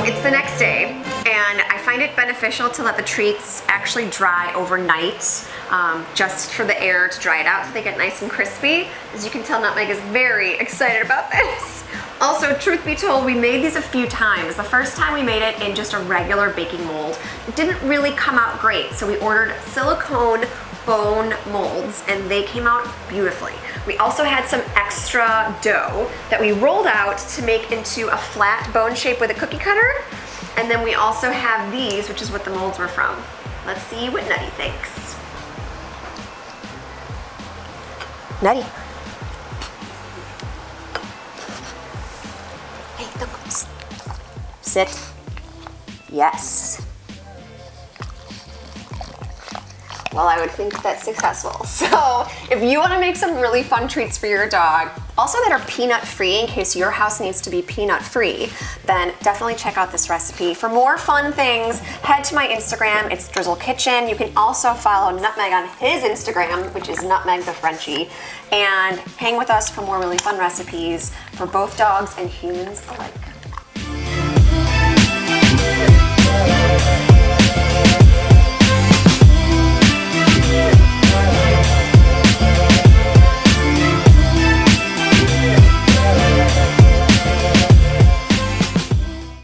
It's the next day, and I find it beneficial to let the treats actually dry overnight, just for the air to dry it out so they get nice and crispy. As you can tell, Nutmeg is very excited about this. Also, truth be told, we made these a few times. The first time we made it in just a regular baking mold, it didn't really come out great, so we ordered silicone bone molds, and they came out beautifully. We also had some extra dough that we rolled out to make into a flat bone shape with a cookie cutter. And then we also have these, which is what the molds were from. Let's see what Nutty thinks. Nutty. Hey, look. Sit. Yes. Well, I would think that's successful. So if you want to make some really fun treats for your dog, also that are peanut free in case your house needs to be peanut free, then definitely check out this recipe. For more fun things, head to my Instagram, it's Drizzle Kitchen. You can also follow Nutmeg on his Instagram, which is Nutmeg the Frenchie, and hang with us for more really fun recipes for both dogs and humans alike.